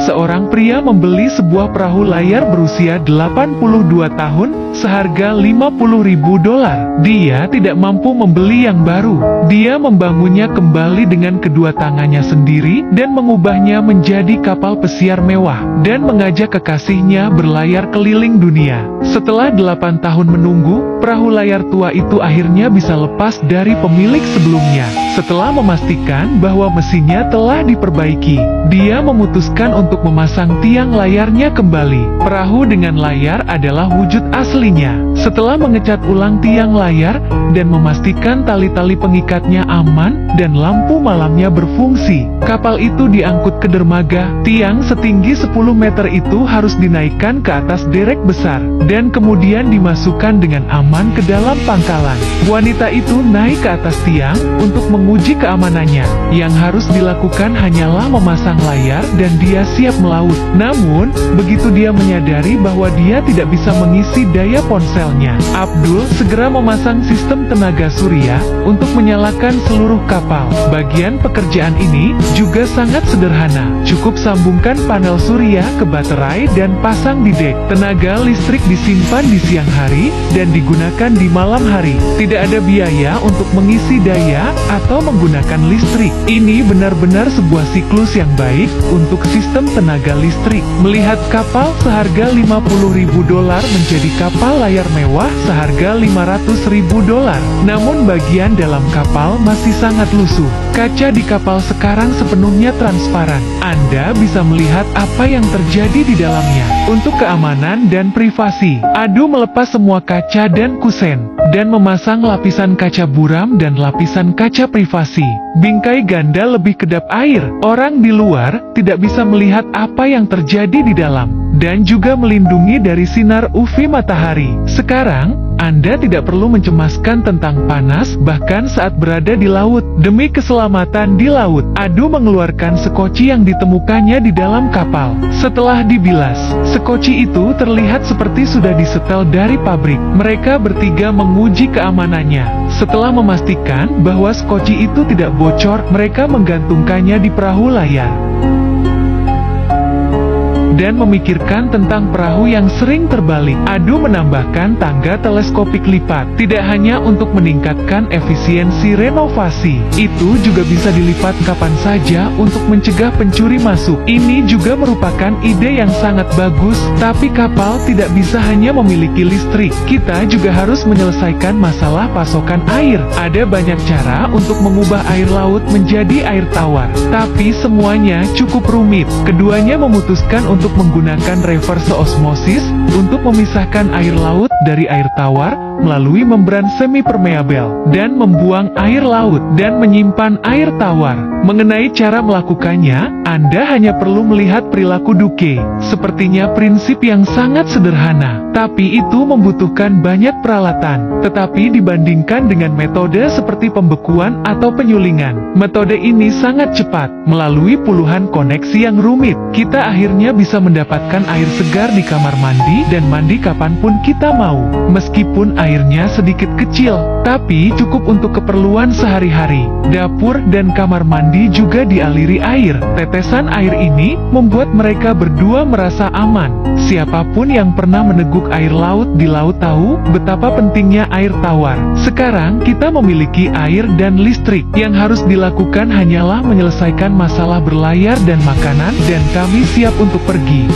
Seorang pria membeli sebuah perahu layar berusia 82 tahun, seharga $50.000. Dia tidak mampu membeli yang baru. Dia membangunnya kembali dengan kedua tangannya sendiri, dan mengubahnya menjadi kapal pesiar mewah, dan mengajak kekasihnya berlayar keliling dunia. Setelah 8 tahun menunggu, perahu layar tua itu akhirnya bisa lepas dari pemilik sebelumnya. Setelah memastikan bahwa mesinnya telah diperbaiki, dia memutuskan untuk memasang tiang layarnya kembali. Perahu dengan layar adalah wujud aslinya. Setelah mengecat ulang tiang layar dan memastikan tali-tali pengikatnya aman dan lampu malamnya berfungsi, kapal itu diangkut ke dermaga. Tiang setinggi 10 meter itu harus dinaikkan ke atas derek besar dan kemudian dimasukkan dengan aman ke dalam pangkalan. Wanita itu naik ke atas tiang untuk menguji keamanannya. Yang harus dilakukan hanyalah memasang layar dan dia siap melaut. Namun, begitu dia menyadari bahwa dia tidak bisa mengisi daya ponselnya, Abdul segera memasang sistem tenaga surya untuk menyalakan seluruh kapal. Bagian pekerjaan ini juga sangat sederhana. Cukup sambungkan panel surya ke baterai dan pasang di dek. Tenaga listrik disimpan di siang hari dan digunakan di malam hari. Tidak ada biaya untuk mengisi daya atau menggunakan listrik. Ini benar-benar sebuah siklus yang baik untuk sistem tenaga listrik. Melihat kapal seharga $50.000 menjadi kapal layar mewah seharga $500.000. Namun bagian dalam kapal masih sangat lusuh. Kaca di kapal sekarang sepenuhnya transparan. Anda bisa melihat apa yang terjadi di dalamnya. Untuk keamanan dan privasi, Adu melepas semua kaca dan kusen, dan memasang lapisan kaca buram dan lapisan kaca privasi. Bingkai ganda lebih kedap air. Orang di luar tidak bisa melihat apa yang terjadi di dalam, dan juga melindungi dari sinar UV matahari. Sekarang, Anda tidak perlu mencemaskan tentang panas bahkan saat berada di laut. Demi keselamatan di laut, Adu mengeluarkan sekoci yang ditemukannya di dalam kapal. Setelah dibilas, sekoci itu terlihat seperti sudah disetel dari pabrik. Mereka bertiga menguji keamanannya. Setelah memastikan bahwa sekoci itu tidak bocor, mereka menggantungkannya di perahu layar dan memikirkan tentang perahu yang sering terbalik. Adu menambahkan tangga teleskopik lipat, tidak hanya untuk meningkatkan efisiensi renovasi, itu juga bisa dilipat kapan saja untuk mencegah pencuri masuk. Ini juga merupakan ide yang sangat bagus, tapi kapal tidak bisa hanya memiliki listrik. Kita juga harus menyelesaikan masalah pasokan air. Ada banyak cara untuk mengubah air laut menjadi air tawar, tapi semuanya cukup rumit. Keduanya memutuskan untuk menggunakan reverse osmosis untuk memisahkan air laut dari air tawar melalui membran semi-permeabel dan membuang air laut dan menyimpan air tawar. Mengenai cara melakukannya, Anda hanya perlu melihat perilaku Duque. Sepertinya prinsip yang sangat sederhana, tapi itu membutuhkan banyak peralatan. Tetapi dibandingkan dengan metode seperti pembekuan atau penyulingan, metode ini sangat cepat. Melalui puluhan koneksi yang rumit, kita akhirnya bisa mendapatkan air segar di kamar mandi dan mandi kapanpun kita mau. Meskipun airnya sedikit kecil, tapi cukup untuk keperluan sehari-hari. Dapur dan kamar mandi juga dialiri air. Tetesan air ini membuat mereka berdua merasa aman. Siapapun yang pernah meneguk air laut di laut tahu betapa pentingnya air tawar. Sekarang kita memiliki air dan listrik. Yang harus dilakukan hanyalah menyelesaikan masalah berlayar dan makanan, dan kami siap untuk pergi.